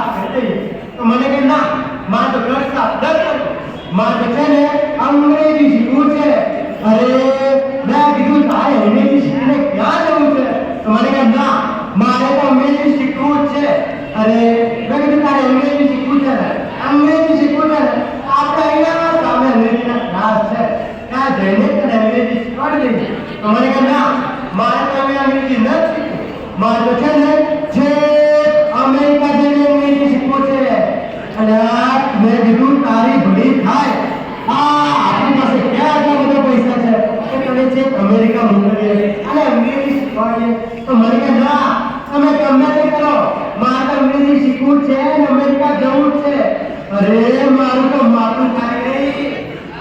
વાત કરી દઈએ તો મને કે ના માં તો ઘર સાફ ન કરો માં તો છે ને અંગ્રેજી શીખવું છે અરે મેં કીધું તારે અંગ્રેજી શીખીને ક્યાં જવું છે તો મને કે ના મારે તો અંગ્રેજી શીખવું જ છે અરે મેં કીધું તારે અંગ્રેજી શીખવું છે ને અંગ્રેજી શીખવું છે ને આપણે અહીંયા સામે અંગ્રેજીના ક્લાસ છે ત્યાં જઈને તને અંગ્રેજી શીખવાડી દઈએ તો મને કે ના મારે તો હવે અંગ્રેજી ન શીખવું મારે તો છે ને જે અમેરિકા જઈને અંગ્રેજી શીખવું છે અને મેં કીધું તારી ભણી થાય આપણી પાસે ક્યાં આટલા બધા પૈસા છે કે તને છે અમેરિકા મોકલીએ અને અંગ્રેજી શીખવાડીએ તો મને કે ના તમે ગમે તે કરો મારે તો અંગ્રેજી શીખવું છે અને અમેરિકા જવું છે અરે મારું તો માથું થાય નહીં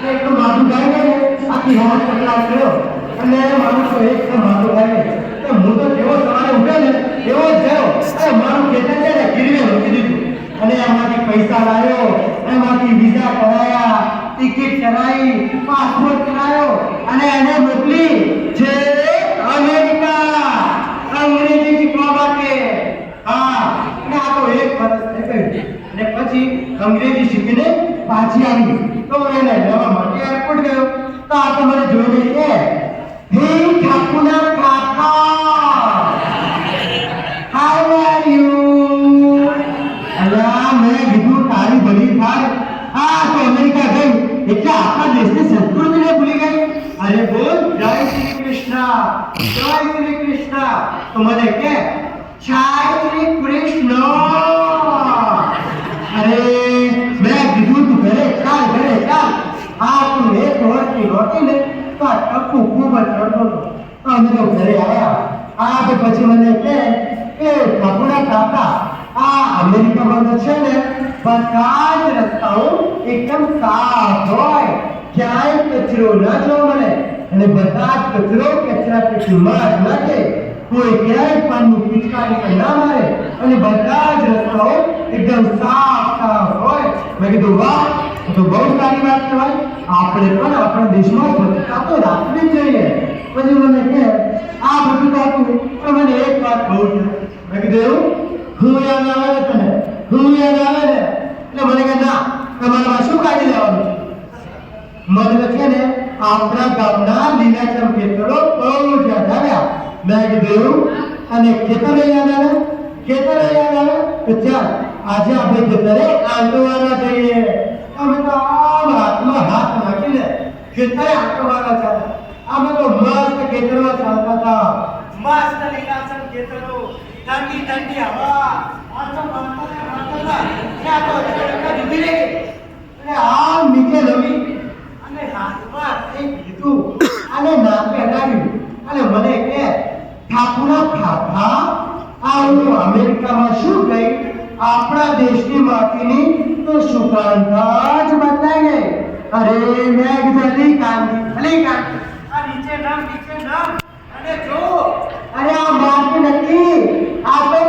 એક તો માથું થાય ને આખી રાત કલાક કર્યો અને મારું તો એક માથું થાય હું તો જેવો સવારે ઉઠે ને એવો જ ગયો અરે મારું ખેતર છે ને ગીરવે મૂકી દીધું અને એમાંથી પૈસા લાવ્યો એમાંથી વિઝા કરાયા ટિકિટ કરાવી પાસપોર્ટ કરાયો અને એને મોકલી છે અમેરિકા અંગ્રેજી શીખવા માટે હા અને આ તો એક વર્ષ થઈ ગયું અને પછી અંગ્રેજી શીખીને પાછી આવી તો એને જવા માટે એરપોર્ટ ગયો તો આ તો મને જોઈને કે હે ઠાકુરના કાકા હાઉ આર યુ અલ્યા મેં કીધું તારી ભલી થાય તો અમેરિકા ગઈ એટલે આપણા દેશની સંસ્કૃતિને ભૂલી ગઈ અરે બોલ જય શ્રી કૃષ્ણ તો મને કે જય શ્રી કૃષ્ણ અરે મેં કીધું તું ઘરે ચાલ તું એક વર્ષની રોટી ને તો આ ટપુ ખૂબ જ ચડતો હતો તો અમે તો ઘરે આવ્યા પછી મને કે ઠાકોરા કાકા અમેરિકામાં તો છે ને બધા જ રસ્તાઓ એકદમ સાફ હોય ક્યાંય કચરો ન જોવા મળે અને બધા જ કચરા પેટીમાં જ નાખે કોઈ ક્યાંય પાણી પિચકારી ના મારે અને બધા જ રસ્તાઓ એકદમ સાફ હોય મેં કીધું વાહ તો બહુ સારી વાત કહેવાય આપણે પણ આપણા દેશમાં સ્વચ્છતા તો રાખવી જ જોઈએ પછી મને કે બધું તો હતું પણ મને એક વાત બહુ છે મેં કીધું હું યાદ આવે ને એટલે મને કે ના તમારામાં શું કાઢી લેવાનું મને છે ને આપણા ગામના લીલાચમ ખેતરો બહુ જ યાદ આવ્યા મેં કીધું અને ખેતરો યાદ આવે તો ચાલ આજે આપણે ખેતરે આંટવાના જઈએ અમે તો હાથમાં હાથ નાખીને ખેતરે આંટવાના ચાલે અમે તો મસ્ત ખેતરમાં ચાલતા હતા મસ્ત લીલાચમ ખેતરો ઠંડી હવા નીચે નમી અને હાથમાં એક લીધું અને નાકે હટાવ્યું અને મને કે ઠાકુરા કાકા અમેરિકામાં શું ગઈ આપણા દેશની માટીની તો સુગંધ જ બદલાઈ ગઈ અરે મેં જલ્દી કાંદી આ નીચે નમ અને જો અરે આ માટી નથી આ તો